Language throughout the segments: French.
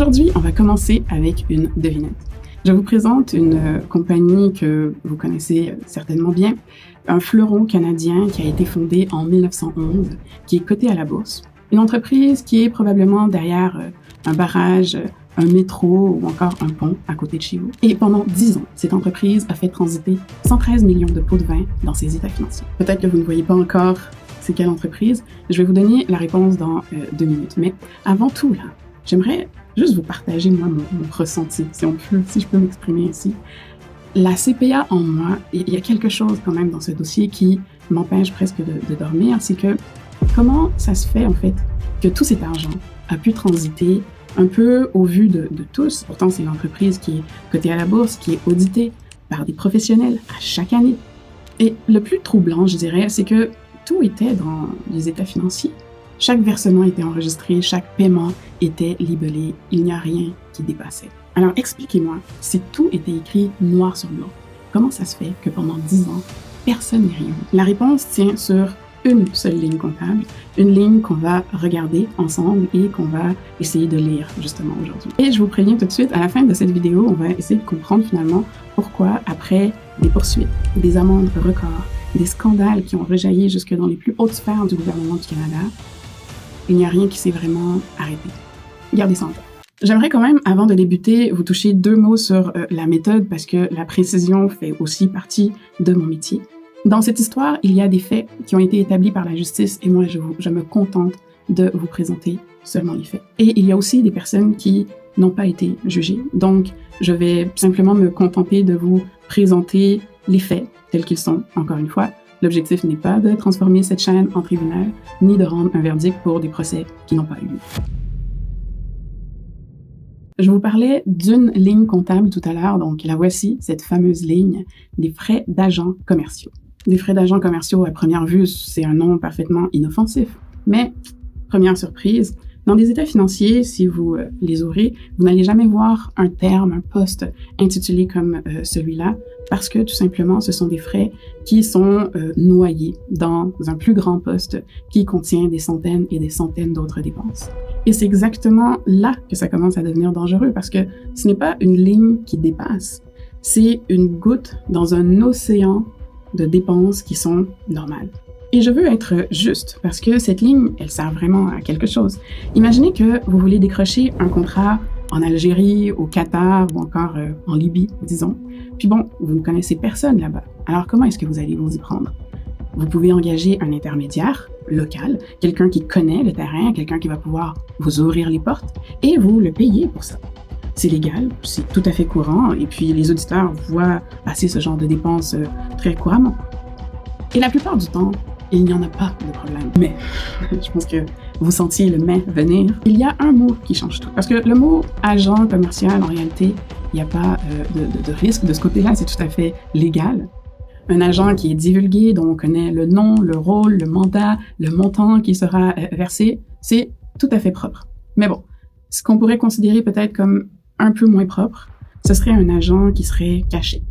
Aujourd'hui, on va commencer avec une devinette. Je vous présente une compagnie que vous connaissez certainement bien, un fleuron canadien qui a été fondé en 1911, qui est coté à la bourse. Une entreprise qui est probablement derrière un barrage, un métro ou encore un pont à côté de chez vous. Et pendant 10 ans, cette entreprise a fait transiter 113 millions de pots de vin dans ses états financiers. Peut-être que vous ne voyez pas encore c'est quelle entreprise. Je vais vous donner la réponse dans 2 minutes. Mais avant tout, là, j'aimerais juste vous partager, moi, mon ressenti, si je peux m'exprimer ainsi. La CPA en moi, il y a quelque chose quand même dans ce dossier qui m'empêche presque de dormir, c'est que comment ça se fait, en fait, que tout cet argent a pu transiter un peu au vu de tous. Pourtant, c'est une entreprise qui est cotée à la bourse, qui est auditée par des professionnels à chaque année. Et le plus troublant, je dirais, c'est que tout était dans les états financiers. Chaque versement était enregistré, chaque paiement était libellé, il n'y a rien qui dépassait. Alors expliquez-moi, si tout était écrit noir sur blanc, comment ça se fait que pendant 10 ans, personne n'a rien vu? La réponse tient sur une seule ligne comptable, une ligne qu'on va regarder ensemble et qu'on va essayer de lire justement aujourd'hui. Et je vous préviens tout de suite, à la fin de cette vidéo, on va essayer de comprendre finalement pourquoi, après des poursuites, des amendes records, des scandales qui ont rejailli jusque dans les plus hautes sphères du gouvernement du Canada, il n'y a rien qui s'est vraiment arrêté. Gardez ça en tête. J'aimerais quand même, avant de débuter, vous toucher 2 mots sur la méthode parce que la précision fait aussi partie de mon métier. Dans cette histoire, il y a des faits qui ont été établis par la justice et moi, je me contente de vous présenter seulement les faits. Et il y a aussi des personnes qui n'ont pas été jugées. Donc, je vais simplement me contenter de vous présenter les faits tels qu'ils sont, encore une fois. L'objectif n'est pas de transformer cette chaîne en tribunal, ni de rendre un verdict pour des procès qui n'ont pas eu lieu. Je vous parlais d'une ligne comptable tout à l'heure, donc la voici, cette fameuse ligne des frais d'agents commerciaux. Des frais d'agents commerciaux, à première vue, c'est un nom parfaitement inoffensif. Mais, première surprise, dans des états financiers, si vous les ouvrez, vous n'allez jamais voir un terme, un poste intitulé comme celui-là, parce que tout simplement, ce sont des frais qui sont noyés dans un plus grand poste qui contient des centaines et des centaines d'autres dépenses. Et c'est exactement là que ça commence à devenir dangereux, parce que ce n'est pas une ligne qui dépasse, c'est une goutte dans un océan de dépenses qui sont normales. Et je veux être juste, parce que cette ligne, elle sert vraiment à quelque chose. Imaginez que vous voulez décrocher un contrat en Algérie, au Qatar ou encore en Libye, disons. Puis bon, vous ne connaissez personne là-bas. Alors comment est-ce que vous allez vous y prendre? Vous pouvez engager un intermédiaire local, quelqu'un qui connaît le terrain, quelqu'un qui va pouvoir vous ouvrir les portes et vous le payer pour ça. C'est légal, c'est tout à fait courant et puis les auditeurs voient passer ce genre de dépenses très couramment. Et la plupart du temps, il n'y en a pas de problème. Mais, je pense que vous sentiez le mais venir. Il y a un mot qui change tout. Parce que le mot agent commercial, en réalité, il n'y a pas de risque de ce côté-là, c'est tout à fait légal. Un agent qui est divulgué, dont on connaît le nom, le rôle, le mandat, le montant qui sera versé, c'est tout à fait propre. Mais bon, ce qu'on pourrait considérer peut-être comme un peu moins propre, ce serait un agent qui serait caché.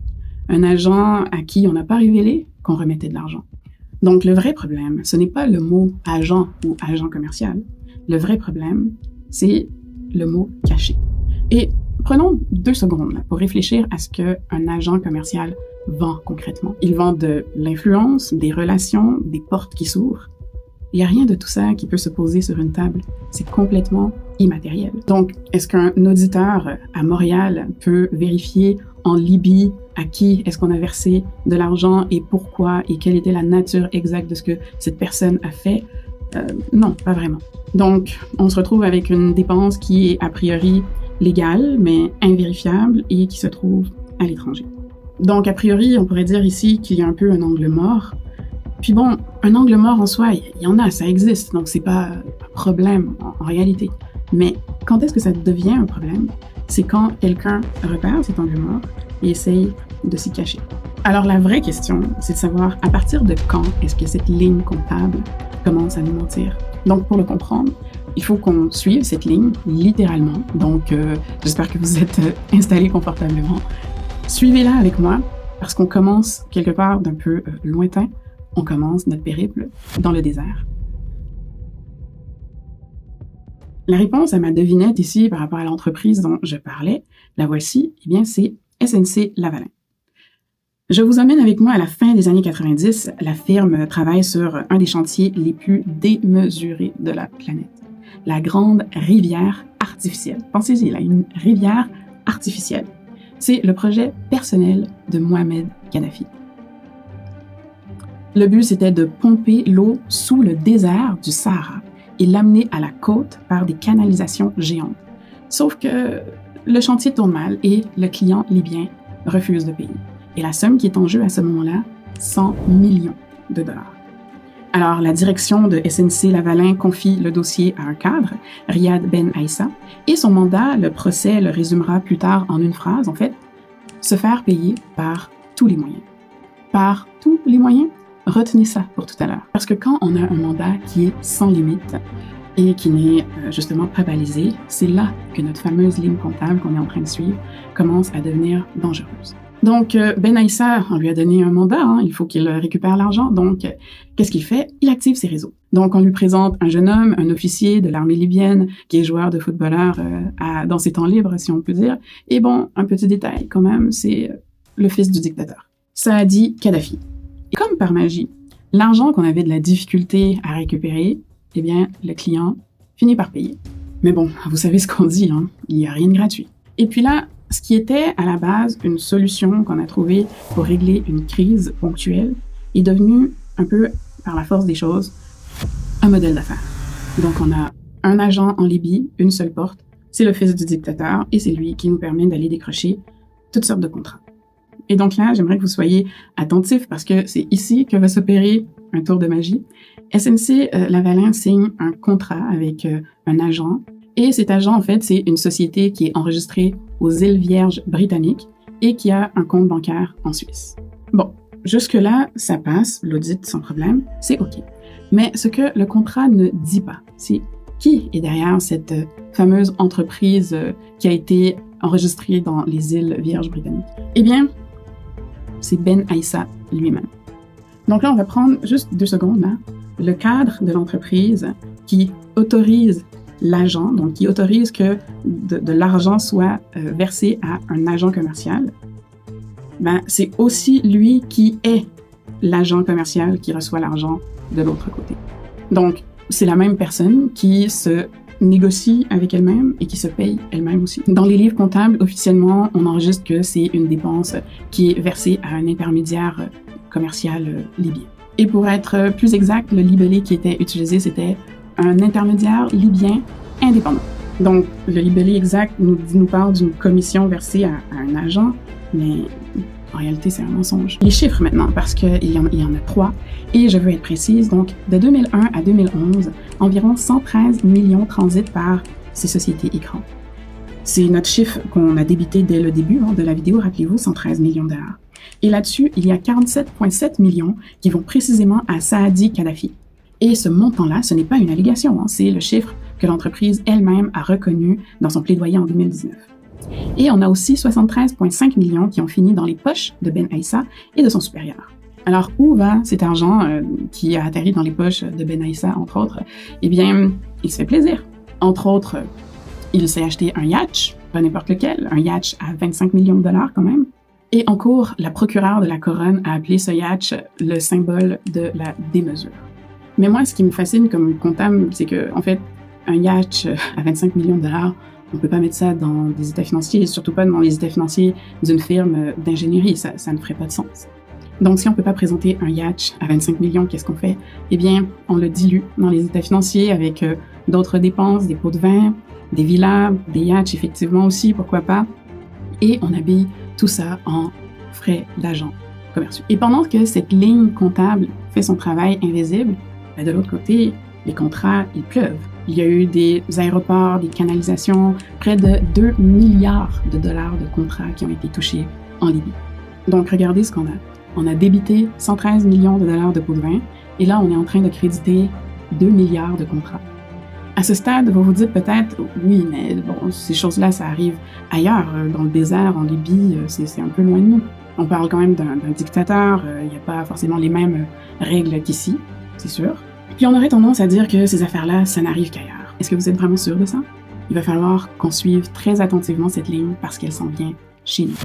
Un agent à qui on n'a pas révélé qu'on remettait de l'argent. Donc, le vrai problème, ce n'est pas le mot agent ou agent commercial. Le vrai problème, c'est le mot caché. Et prenons 2 secondes là, pour réfléchir à ce qu'un agent commercial vend concrètement. Il vend de l'influence, des relations, des portes qui s'ouvrent. Il n'y a rien de tout ça qui peut se poser sur une table. C'est complètement immatériel. Donc, est-ce qu'un auditeur à Montréal peut vérifier en Libye à qui est-ce qu'on a versé de l'argent et pourquoi et quelle était la nature exacte de ce que cette personne a fait? Non, pas vraiment. Donc, on se retrouve avec une dépense qui est a priori légale, mais invérifiable et qui se trouve à l'étranger. Donc, a priori, on pourrait dire ici qu'il y a un peu un angle mort. Puis bon, un angle mort en soi, il y en a, ça existe, donc c'est pas un problème en réalité. Mais quand est-ce que ça devient un problème? C'est quand quelqu'un repère cet angle mort et essaye de s'y cacher. Alors la vraie question, c'est de savoir à partir de quand est-ce que cette ligne comptable commence à nous mentir. Donc pour le comprendre, il faut qu'on suive cette ligne littéralement. Donc j'espère que vous êtes installés confortablement. Suivez-la avec moi parce qu'on commence quelque part d'un peu lointain. On commence notre périple dans le désert. La réponse à ma devinette ici par rapport à l'entreprise dont je parlais, la voici, eh bien c'est SNC-Lavalin. Je vous emmène avec moi à la fin des années 90. La firme travaille sur un des chantiers les plus démesurés de la planète, la grande rivière artificielle. Pensez-y, là, une rivière artificielle. C'est le projet personnel de Mohamed Kadhafi. Le but, c'était de pomper l'eau sous le désert du Sahara et l'amener à la côte par des canalisations géantes. Sauf que le chantier tourne mal et le client libyen refuse de payer. Et la somme qui est en jeu à ce moment-là, 100 millions de dollars. Alors, la direction de SNC-Lavalin confie le dossier à un cadre, Riyad Ben Aissa, et son mandat, le procès le résumera plus tard en une phrase, en fait, se faire payer par tous les moyens. Par tous les moyens? Retenez ça pour tout à l'heure. Parce que quand on a un mandat qui est sans limite et qui n'est justement pas balisé, c'est là que notre fameuse ligne comptable qu'on est en train de suivre commence à devenir dangereuse. Donc, Ben Aissa, on lui a donné un mandat, il faut qu'il récupère l'argent. Donc, qu'est-ce qu'il fait? Il active ses réseaux. Donc, on lui présente un jeune homme, un officier de l'armée libyenne, qui est joueur de footballeur dans ses temps libres, si on peut dire. Et bon, un petit détail quand même, c'est le fils du dictateur, Saadi Kadhafi. Et comme par magie, l'argent qu'on avait de la difficulté à récupérer, eh bien, le client finit par payer. Mais bon, vous savez ce qu'on dit, il n'y a rien de gratuit. Et puis là, ce qui était à la base une solution qu'on a trouvée pour régler une crise ponctuelle est devenu un peu, par la force des choses, un modèle d'affaires. Donc on a un agent en Libye, une seule porte, c'est le fils du dictateur et c'est lui qui nous permet d'aller décrocher toutes sortes de contrats. Et donc là, j'aimerais que vous soyez attentifs parce que c'est ici que va s'opérer un tour de magie. SNC-Lavalin signe un contrat avec un agent. Et cet agent, en fait, c'est une société qui est enregistrée aux îles Vierges britanniques et qui a un compte bancaire en Suisse. Bon, jusque-là, ça passe, l'audit sans problème, c'est OK. Mais ce que le contrat ne dit pas, c'est qui est derrière cette fameuse entreprise qui a été enregistrée dans les îles Vierges britanniques. Eh bien, c'est Ben Aissa lui-même. Donc là, on va prendre juste 2 secondes, là. Le cadre de l'entreprise qui autorise l'agent, donc qui autorise que de l'argent soit versé à un agent commercial, ben, c'est aussi lui qui est l'agent commercial qui reçoit l'argent de l'autre côté. Donc, c'est la même personne qui se négocie avec elle-même et qui se paye elle-même aussi. Dans les livres comptables, officiellement, on enregistre que c'est une dépense qui est versée à un intermédiaire commercial libyen. Et pour être plus exact, le libellé qui était utilisé, c'était un intermédiaire libyen indépendant. Donc, le libellé exact nous parle d'une commission versée à un agent, mais en réalité, c'est un mensonge. Les chiffres maintenant, parce qu'il y en a 3, et je veux être précise, donc de 2001 à 2011, environ 113 millions transitent par ces sociétés écrans. C'est notre chiffre qu'on a débité dès le début de la vidéo, rappelez-vous, 113 millions de dollars. Et là-dessus, il y a 47,7 millions qui vont précisément à Saadi Kadhafi. Et ce montant-là, ce n'est pas une allégation, c'est le chiffre que l'entreprise elle-même a reconnu dans son plaidoyer en 2019. Et on a aussi 73,5 millions qui ont fini dans les poches de Ben Aissa et de son supérieur. Alors, où va cet argent qui a atterri dans les poches de Ben Aissa, entre autres? Eh bien, il se fait plaisir. Entre autres, il s'est acheté un yacht, pas n'importe lequel, un yacht à 25 millions de dollars quand même. Et en cours, la procureure de la couronne a appelé ce yacht le symbole de la démesure. Mais moi, ce qui me fascine comme comptable, c'est que, en fait, un yacht à 25 millions de dollars, on peut pas mettre ça dans des états financiers, et surtout pas dans les états financiers d'une firme d'ingénierie, ça ne ferait pas de sens. Donc, si on peut pas présenter un yacht à 25 millions, qu'est-ce qu'on fait? Eh bien, on le dilue dans les états financiers avec d'autres dépenses, des pots de vin, des villas, des yachts, effectivement aussi, pourquoi pas. Et on habille tout ça en frais d'agents commerciaux. Et pendant que cette ligne comptable fait son travail invisible, ben de l'autre côté, les contrats, ils pleuvent. Il y a eu des aéroports, des canalisations, près de 2 milliards de dollars de contrats qui ont été touchés en Libye. Donc, regardez ce qu'on a. On a débité 113 millions de dollars de pots de vin, et là, on est en train de créditer 2 milliards de contrats. À ce stade, vous vous dites peut-être, oui, mais bon, ces choses-là, ça arrive ailleurs, dans le désert, en Libye, c'est un peu loin de nous. On parle quand même d'un dictateur, il n'y a pas forcément les mêmes règles qu'ici, c'est sûr. Puis on aurait tendance à dire que ces affaires-là, ça n'arrive qu'ailleurs. Est-ce que vous êtes vraiment sûr de ça? Il va falloir qu'on suive très attentivement cette ligne parce qu'elle s'en vient chez nous.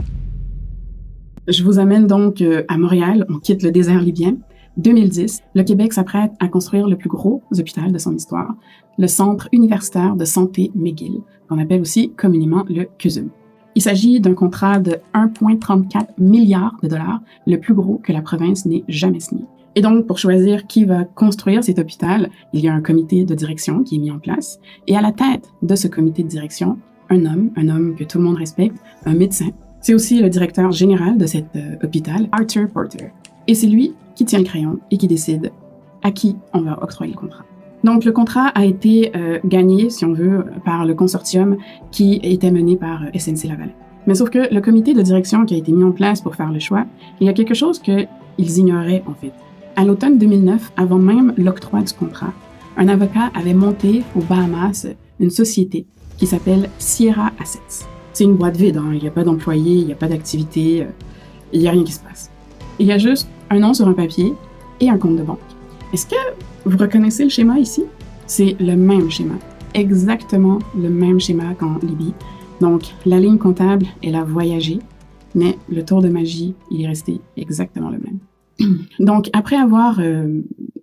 Je vous amène donc à Montréal. On quitte le désert libyen. 2010, le Québec s'apprête à construire le plus gros hôpital de son histoire, le Centre universitaire de santé McGill, qu'on appelle aussi communément le CUSUM. Il s'agit d'un contrat de 1,34 milliard de dollars, le plus gros que la province n'ait jamais signé. Et donc, pour choisir qui va construire cet hôpital, il y a un comité de direction qui est mis en place. Et à la tête de ce comité de direction, un homme que tout le monde respecte, un médecin. C'est aussi le directeur général de cet hôpital, Arthur Porter. Et c'est lui qui tient le crayon et qui décide à qui on va octroyer le contrat. Donc, le contrat a été gagné, si on veut, par le consortium qui était mené par SNC-Lavalin. Mais sauf que le comité de direction qui a été mis en place pour faire le choix, il y a quelque chose qu'ils ignoraient, en fait. À l'automne 2009, avant même l'octroi du contrat, un avocat avait monté aux Bahamas une société qui s'appelle Sierra Assets. C'est une boîte vide, il n'y a pas d'employés, il n'y a pas d'activité, il n'y a rien qui se passe. Il y a juste un nom sur un papier et un compte de banque. Est-ce que vous reconnaissez le schéma ici? C'est le même schéma, exactement le même schéma qu'en Libye. Donc, la ligne comptable, elle a voyagé, mais le tour de magie, il est resté exactement le même. Donc, après avoir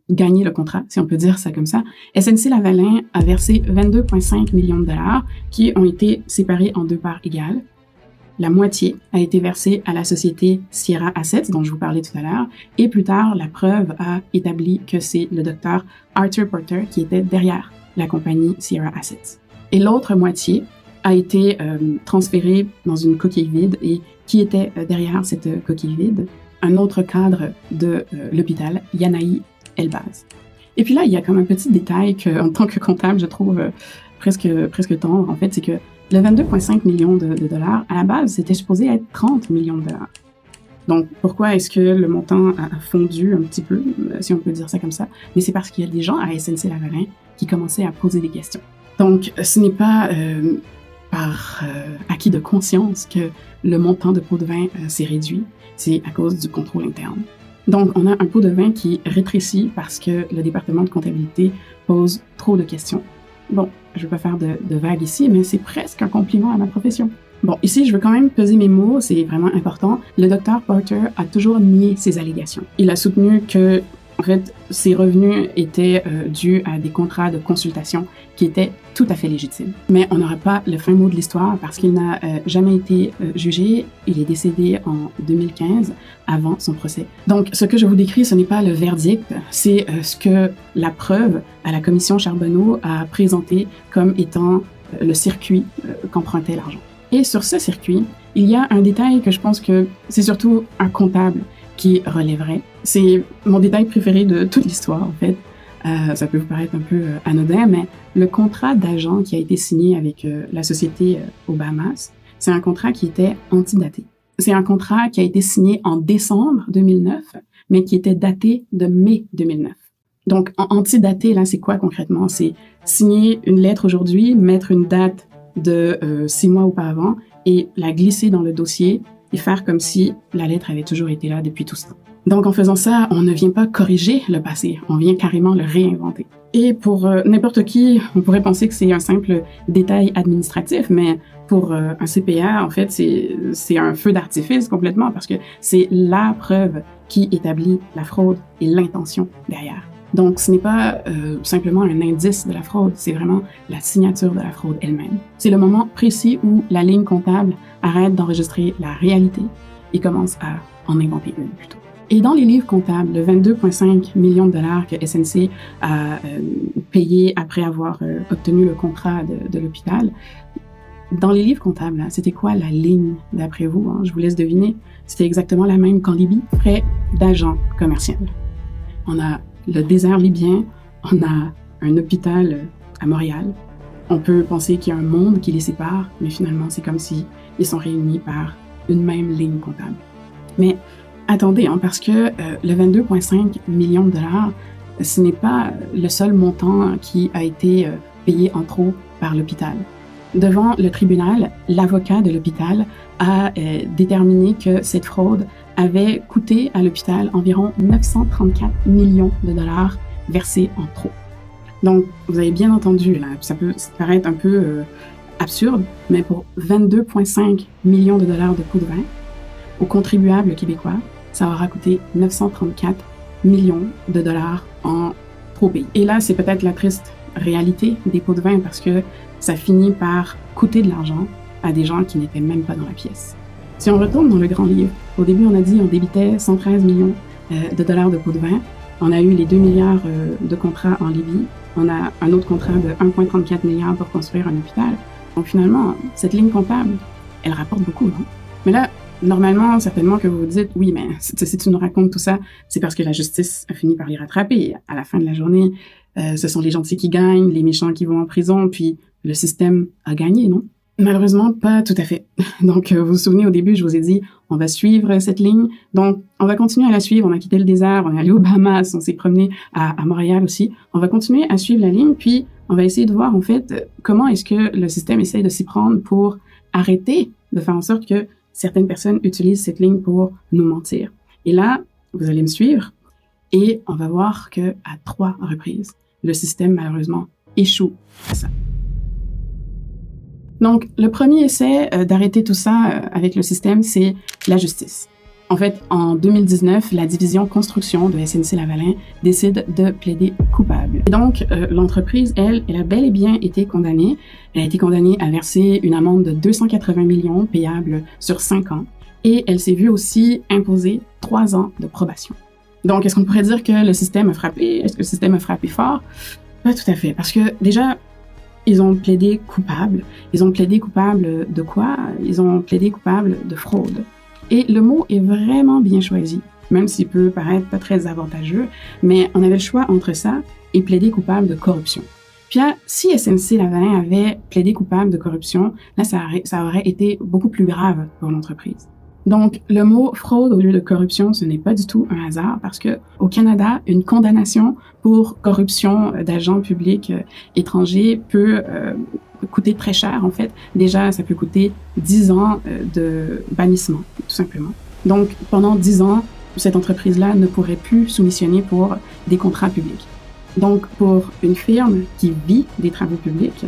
gagné le contrat, si on peut dire ça comme ça, SNC-Lavalin a versé 22,5 millions de dollars qui ont été séparés en deux parts égales. La moitié a été versée à la société Sierra Assets, dont je vous parlais tout à l'heure, et plus tard, la preuve a établi que c'est le docteur Arthur Porter qui était derrière la compagnie Sierra Assets. Et l'autre moitié a été transférée dans une coquille vide, et qui était derrière cette coquille vide? Un autre cadre de l'hôpital, Yanaï Elbaz. Et puis là, il y a comme un petit détail qu'en tant que comptable, je trouve presque tendre, en fait, c'est que le 22,5 millions de dollars, à la base, c'était supposé être 30 millions de dollars. Donc, pourquoi est-ce que le montant a fondu un petit peu, si on peut dire ça comme ça? Mais c'est parce qu'il y a des gens à SNC-Lavalin qui commençaient à poser des questions. Donc, ce n'est pas par acquis de conscience que le montant de pot de vin s'est réduit, c'est à cause du contrôle interne. Donc, on a un pot de vin qui rétrécit parce que le département de comptabilité pose trop de questions. Bon, je ne veux pas faire de vagues ici, mais c'est presque un compliment à ma profession. Bon, ici, je veux quand même peser mes mots, c'est vraiment important. Le Dr Porter a toujours nié ces allégations. Il a soutenu que, en fait, ses revenus étaient dus à des contrats de consultation qui étaient tout à fait légitimes. Mais on n'aura pas le fin mot de l'histoire parce qu'il n'a jamais été jugé. Il est décédé en 2015, avant son procès. Donc, ce que je vous décris, ce n'est pas le verdict, c'est ce que la preuve à la commission Charbonneau a présenté comme étant le circuit qu'empruntait l'argent. Et sur ce circuit, il y a un détail que je pense que c'est surtout un comptable qui relèverait. C'est mon détail préféré de toute l'histoire, en fait. Ça peut vous paraître un peu anodin, mais le contrat d'agent qui a été signé avec la société aux Bahamas, c'est un contrat qui était antidaté. C'est un contrat qui a été signé en décembre 2009, mais qui était daté de mai 2009. Donc, antidaté, là, c'est quoi concrètement? C'est signer une lettre aujourd'hui, mettre une date de 6 mois auparavant et la glisser dans le dossier et faire comme si la lettre avait toujours été là depuis tout ce temps. Donc, en faisant ça, on ne vient pas corriger le passé, on vient carrément le réinventer. Et pour n'importe qui, on pourrait penser que c'est un simple détail administratif, mais pour un CPA, en fait, c'est un feu d'artifice complètement parce que c'est la preuve qui établit la fraude et l'intention derrière. Donc, ce n'est pas simplement un indice de la fraude, c'est vraiment la signature de la fraude elle-même. C'est le moment précis où la ligne comptable arrête d'enregistrer la réalité et commence à en inventer une plutôt. Et dans les livres comptables, le 22,5 millions de dollars que SNC a payé après avoir obtenu le contrat de l'hôpital, dans les livres comptables, c'était quoi la ligne d'après vous? Je vous laisse deviner. C'était exactement la même qu'en Libye, frais d'agent commercial. On a le désert libyen, on a un hôpital à Montréal. On peut penser qu'il y a un monde qui les sépare, mais finalement, c'est comme si ils sont réunis par une même ligne comptable. Mais attendez, parce que le 22,5 millions de dollars, ce n'est pas le seul montant qui a été payé en trop par l'hôpital. Devant le tribunal, l'avocat de l'hôpital a déterminé que cette fraude avait coûté à l'hôpital environ 934 millions de dollars versés en trop. Donc, vous avez bien entendu, là, ça peut paraître un peu absurde, mais pour 22,5 millions de dollars de pots de vin, aux contribuables québécois, ça aura coûté 934 millions de dollars en trop pays. Et là, c'est peut-être la triste réalité des pots de vin parce que ça finit par coûter de l'argent à des gens qui n'étaient même pas dans la pièce. Si on retourne dans le grand livre, au début, on a dit on débitait 113 millions de dollars de pots de vin. On a eu les 2 milliards de contrats en Libye. On a un autre contrat de 1,34 milliard pour construire un hôpital. Donc finalement, cette ligne comptable, elle rapporte beaucoup, non? Mais là, normalement, certainement que vous vous dites, oui, mais si tu nous racontes tout ça, c'est parce que la justice a fini par les rattraper. À la fin de la journée, ce sont les gentils qui gagnent, les méchants qui vont en prison, puis le système a gagné, non? Malheureusement, pas tout à fait. Donc, vous vous souvenez, au début, je vous ai dit, on va suivre cette ligne. Donc, on va continuer à la suivre. On a quitté le désert, on est allé aux Bahamas, on s'est promené à Montréal aussi. On va continuer à suivre la ligne, puis on va essayer de voir, en fait, comment est-ce que le système essaye de s'y prendre pour arrêter de faire en sorte que certaines personnes utilisent cette ligne pour nous mentir. Et là, vous allez me suivre et on va voir que à 3 reprises, le système, malheureusement, échoue à ça. Donc, le premier essai d'arrêter tout ça avec le système, c'est la justice. En fait, en 2019, la division construction de SNC-Lavalin décide de plaider coupable. Et donc, l'entreprise, elle a bel et bien été condamnée. Elle a été condamnée à verser une amende de 280 millions payable sur 5 ans. Et elle s'est vue aussi imposer 3 ans de probation. Donc, est-ce qu'on pourrait dire que le système a frappé? Est-ce que le système a frappé fort? Pas tout à fait, parce que déjà, ils ont plaidé coupable. Ils ont plaidé coupable de quoi? Ils ont plaidé coupable de fraude. Et le mot est vraiment bien choisi, même s'il peut paraître pas très avantageux, mais on avait le choix entre ça et plaider coupable de corruption. Puis là, si SNC-Lavalin avait plaidé coupable de corruption, là, ça aurait été beaucoup plus grave pour l'entreprise. Donc, le mot fraude au lieu de corruption, ce n'est pas du tout un hasard parce que au Canada, une condamnation pour corruption d'agents publics étrangers peut coûter très cher, en fait. Déjà, ça peut coûter 10 ans de bannissement, tout simplement. Donc, pendant 10 ans, cette entreprise-là ne pourrait plus soumissionner pour des contrats publics. Donc, pour une firme qui vit des travaux publics,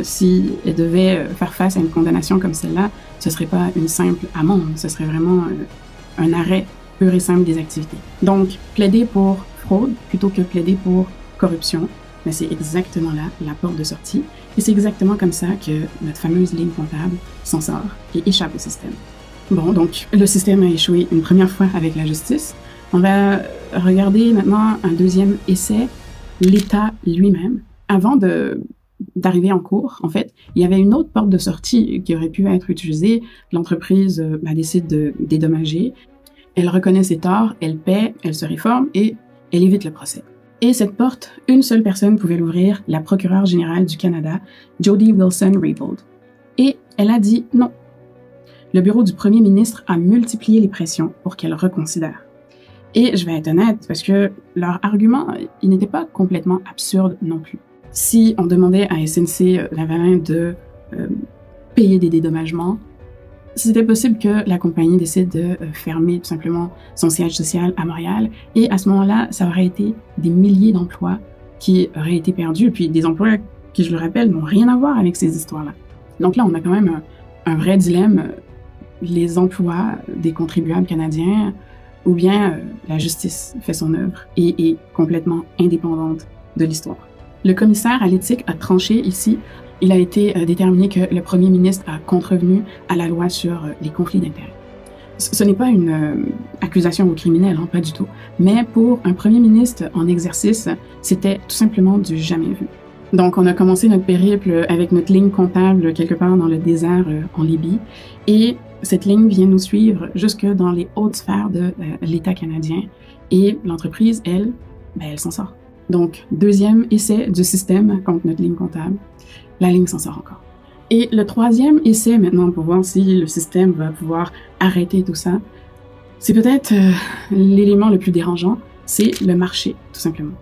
si elle devait faire face à une condamnation comme celle-là, ce serait pas une simple amende, ce serait vraiment un arrêt pur et simple des activités. Donc, plaider pour fraude plutôt que plaider pour corruption, mais c'est exactement là la porte de sortie. Et c'est exactement comme ça que notre fameuse ligne comptable s'en sort et échappe au système. Bon, donc, le système a échoué une première fois avec la justice. On va regarder maintenant un deuxième essai, l'État lui-même. Avant d'arriver en cours, en fait, il y avait une autre porte de sortie qui aurait pu être utilisée. L'entreprise décide de dédommager. Elle reconnaît ses torts, elle paie, elle se réforme et elle évite le procès. Et cette porte, une seule personne pouvait l'ouvrir, la procureure générale du Canada, Jody Wilson-Raybould. Et elle a dit non. Le bureau du premier ministre a multiplié les pressions pour qu'elle reconsidère. Et je vais être honnête, parce que leur argument, il n'était pas complètement absurde non plus. Si on demandait à SNC-Lavalin de payer des dédommagements, c'était possible que la compagnie décide de fermer tout simplement son siège social à Montréal. Et à ce moment-là, ça aurait été des milliers d'emplois qui auraient été perdus. Puis des emplois qui, je le rappelle, n'ont rien à voir avec ces histoires-là. Donc là, on a quand même un vrai dilemme. Les emplois des contribuables canadiens ou bien la justice fait son œuvre et est complètement indépendante de l'histoire. Le commissaire à l'éthique a tranché ici. Il a été déterminé que le premier ministre a contrevenu à la loi sur les conflits d'intérêts. Ce n'est pas une accusation au criminel, pas du tout. Mais pour un premier ministre en exercice, c'était tout simplement du jamais vu. Donc, on a commencé notre périple avec notre ligne comptable quelque part dans le désert en Libye. Et cette ligne vient nous suivre jusque dans les hautes sphères de l'État canadien. Et l'entreprise, elle s'en sort. Donc, deuxième essai du système contre notre ligne comptable. La ligne s'en sort encore. Et le troisième essai maintenant pour voir si le système va pouvoir arrêter tout ça, c'est peut-être l'élément le plus dérangeant, c'est le marché, tout simplement.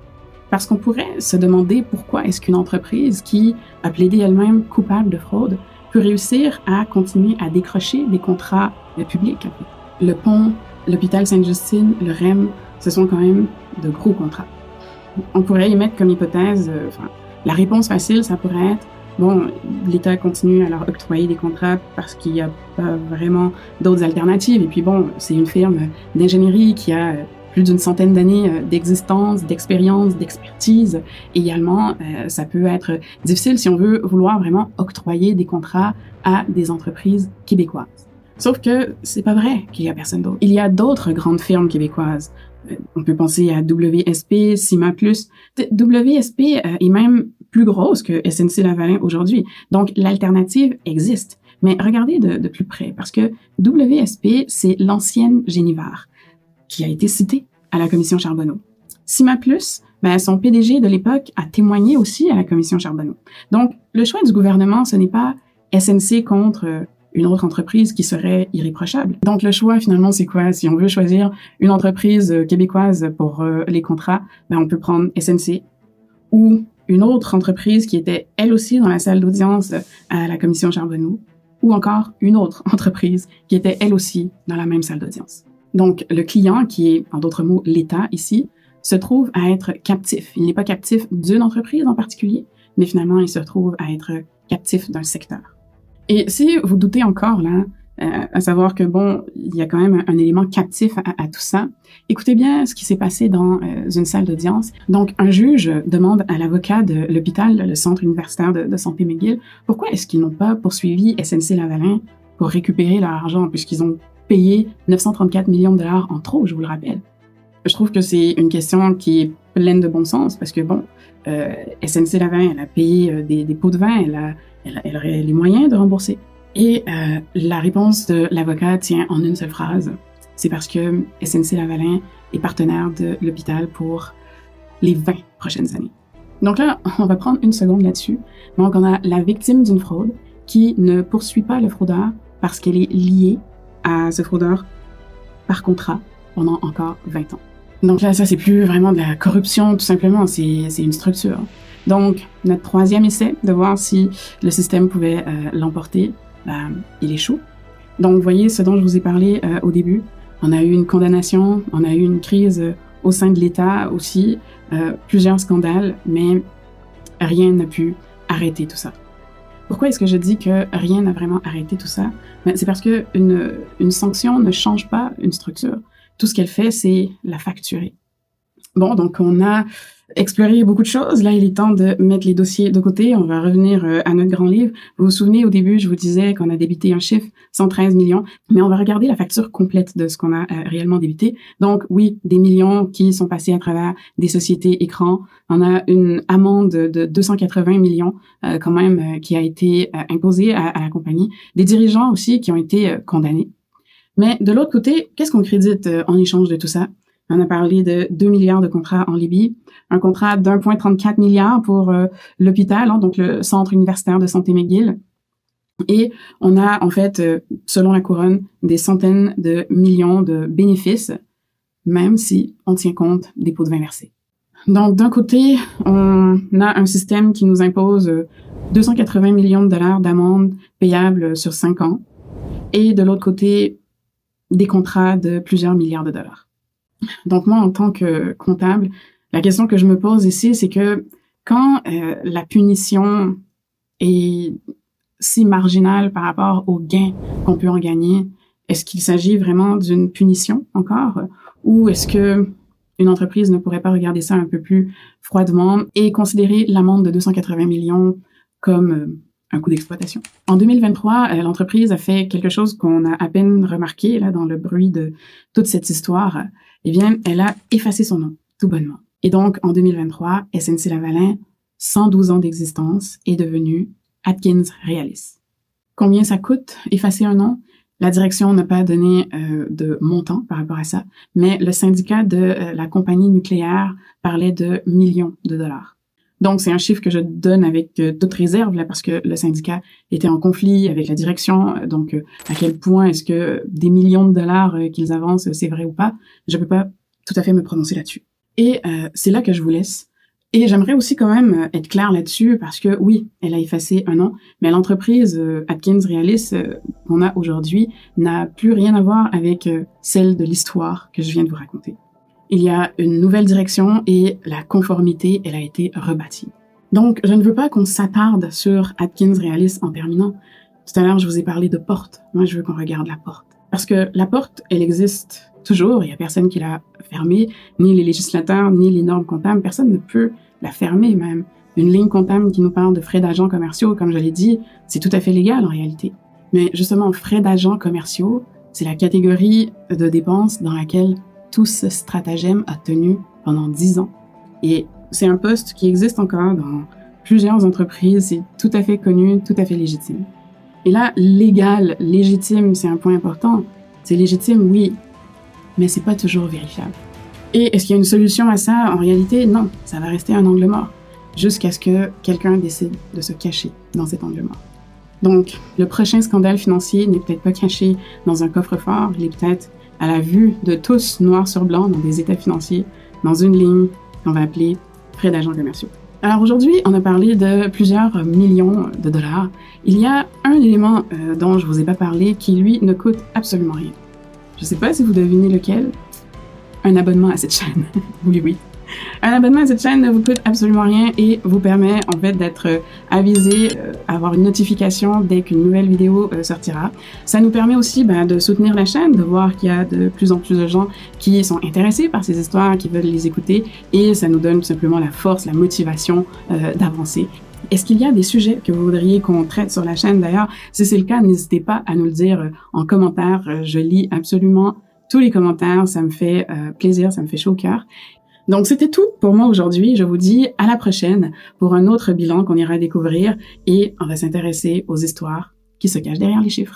Parce qu'on pourrait se demander pourquoi est-ce qu'une entreprise qui a plaidé elle-même coupable de fraude peut réussir à continuer à décrocher des contrats publics. Le pont, l'hôpital Sainte-Justine, le REM, ce sont quand même de gros contrats. On pourrait y mettre comme hypothèse, la réponse facile, ça pourrait être, bon, l'État continue à leur octroyer des contrats parce qu'il n'y a pas vraiment d'autres alternatives. Et puis bon, c'est une firme d'ingénierie qui a plus d'une centaine d'années d'existence, d'expérience, d'expertise. Également, ça peut être difficile si on veut vouloir vraiment octroyer des contrats à des entreprises québécoises. Sauf que c'est pas vrai qu'il y a personne d'autre. Il y a d'autres grandes firmes québécoises. On peut penser à WSP, Cima+. WSP est même plus grosse que SNC-Lavalin aujourd'hui. Donc, l'alternative existe. Mais regardez de plus près, parce que WSP, c'est l'ancienne Génivard, qui a été citée à la commission Charbonneau. Cima+, son PDG de l'époque a témoigné aussi à la commission Charbonneau. Donc, le choix du gouvernement, ce n'est pas SNC contre une autre entreprise qui serait irréprochable. Donc, le choix, finalement, c'est quoi? Si on veut choisir une entreprise québécoise pour les contrats, on peut prendre SNC ou une autre entreprise qui était, elle aussi, dans la salle d'audience à la commission Charbonneau, ou encore une autre entreprise qui était, elle aussi, dans la même salle d'audience. Donc, le client, qui est, en d'autres mots, l'État ici, se trouve à être captif. Il n'est pas captif d'une entreprise en particulier, mais finalement, il se retrouve à être captif d'un secteur. Et si vous doutez encore, là, à savoir que, bon, il y a quand même un élément captif à tout ça, écoutez bien ce qui s'est passé dans une salle d'audience. Donc, un juge demande à l'avocat de l'hôpital, le Centre universitaire de santé McGill, pourquoi est-ce qu'ils n'ont pas poursuivi SNC-Lavalin pour récupérer leur argent, puisqu'ils ont payé 934 millions de dollars en trop, je vous le rappelle. Je trouve que c'est une question qui est pleine de bon sens, parce que, bon, SNC-Lavalin, elle a payé des pots de vin, elle aurait les moyens de rembourser. Et la réponse de l'avocat tient en une seule phrase. C'est parce que SNC-Lavalin est partenaire de l'hôpital pour les 20 prochaines années. Donc là, on va prendre une seconde là-dessus. Donc, on a la victime d'une fraude qui ne poursuit pas le fraudeur parce qu'elle est liée à ce fraudeur par contrat pendant encore 20 ans. Donc là, ça, c'est plus vraiment de la corruption, tout simplement, c'est une structure. Donc, notre troisième essai de voir si le système pouvait l'emporter, il échoue. Donc, vous voyez ce dont je vous ai parlé au début. On a eu une condamnation, on a eu une crise au sein de l'État aussi, plusieurs scandales, mais rien n'a pu arrêter tout ça. Pourquoi est-ce que je dis que rien n'a vraiment arrêté tout ça? C'est parce que une sanction ne change pas une structure. Tout ce qu'elle fait, c'est la facturer. Bon, donc on a exploré beaucoup de choses. Là, il est temps de mettre les dossiers de côté. On va revenir à notre grand livre. Vous vous souvenez, au début, je vous disais qu'on a débité un chiffre, 113 millions, mais on va regarder la facture complète de ce qu'on a réellement débité. Donc, oui, des millions qui sont passés à travers des sociétés écrans. On a une amende de 280 millions quand même qui a été imposée à la compagnie. Des dirigeants aussi qui ont été condamnés. Mais de l'autre côté, qu'est-ce qu'on crédite en échange de tout ça? On a parlé de 2 milliards de contrats en Libye, un contrat d'1,34 milliard pour l'hôpital, donc le Centre universitaire de santé McGill. Et on a, en fait, selon la couronne, des centaines de millions de bénéfices, même si on tient compte des pots de vin versés. Donc, d'un côté, on a un système qui nous impose 280 millions de dollars d'amende payable sur 5 ans. Et de l'autre côté, des contrats de plusieurs milliards de dollars. Donc moi, en tant que comptable, la question que je me pose ici, c'est que quand la punition est si marginale par rapport aux gains qu'on peut en gagner, est-ce qu'il s'agit vraiment d'une punition encore? Ou est-ce que une entreprise ne pourrait pas regarder ça un peu plus froidement et considérer l'amende de 280 millions comme un coût d'exploitation? En 2023, l'entreprise a fait quelque chose qu'on a à peine remarqué là dans le bruit de toute cette histoire. Eh bien, elle a effacé son nom, tout bonnement. Et donc, en 2023, SNC-Lavalin, 112 ans d'existence, est devenu Atkins Realis. Combien ça coûte effacer un nom? La direction n'a pas donné de montant par rapport à ça, mais le syndicat de la compagnie nucléaire parlait de millions de dollars. Donc, c'est un chiffre que je donne avec toute réserve, là, parce que le syndicat était en conflit avec la direction. Donc, à quel point est-ce que des millions de dollars qu'ils avancent, c'est vrai ou pas? Je peux pas tout à fait me prononcer là-dessus. Et c'est là que je vous laisse. Et j'aimerais aussi quand même être clair là-dessus, parce que oui, elle a effacé un nom, mais l'entreprise Atkins Realis qu'on a aujourd'hui n'a plus rien à voir avec celle de l'histoire que je viens de vous raconter. Il y a une nouvelle direction et la conformité, elle a été rebâtie. Donc, je ne veux pas qu'on s'attarde sur Atkins Realis en terminant. Tout à l'heure, je vous ai parlé de porte. Moi, je veux qu'on regarde la porte. Parce que la porte, elle existe toujours. Il n'y a personne qui l'a fermée, ni les législateurs, ni les normes comptables. Personne ne peut la fermer même. Une ligne comptable qui nous parle de frais d'agents commerciaux, comme je l'ai dit, c'est tout à fait légal en réalité. Mais justement, frais d'agents commerciaux, c'est la catégorie de dépenses dans laquelle tout ce stratagème a tenu pendant 10 ans. Et c'est un poste qui existe encore dans plusieurs entreprises. C'est tout à fait connu, tout à fait légitime. Et là, légal, légitime, c'est un point important. C'est légitime, oui, mais c'est pas toujours vérifiable. Et est-ce qu'il y a une solution à ça? En réalité, non. Ça va rester un angle mort jusqu'à ce que quelqu'un décide de se cacher dans cet angle mort. Donc, le prochain scandale financier n'est peut-être pas caché dans un coffre-fort, il est peut-être à la vue de tous, noir sur blanc, dans des états financiers, dans une ligne qu'on va appeler frais d'agents commerciaux. Alors aujourd'hui, on a parlé de plusieurs millions de dollars. Il y a un élément dont je vous ai pas parlé qui, lui, ne coûte absolument rien. Je sais pas si vous devinez lequel. Un abonnement à cette chaîne. Oui, oui. Un abonnement à cette chaîne ne vous coûte absolument rien et vous permet en fait d'être avisé, avoir une notification dès qu'une nouvelle vidéo sortira. Ça nous permet aussi de soutenir la chaîne, de voir qu'il y a de plus en plus de gens qui sont intéressés par ces histoires, qui veulent les écouter et ça nous donne tout simplement la force, la motivation d'avancer. Est-ce qu'il y a des sujets que vous voudriez qu'on traite sur la chaîne d'ailleurs? Si c'est le cas, n'hésitez pas à nous le dire en commentaire. Je lis absolument tous les commentaires, ça me fait plaisir, ça me fait chaud au cœur. Donc, c'était tout pour moi aujourd'hui. Je vous dis à la prochaine pour un autre bilan qu'on ira découvrir et on va s'intéresser aux histoires qui se cachent derrière les chiffres.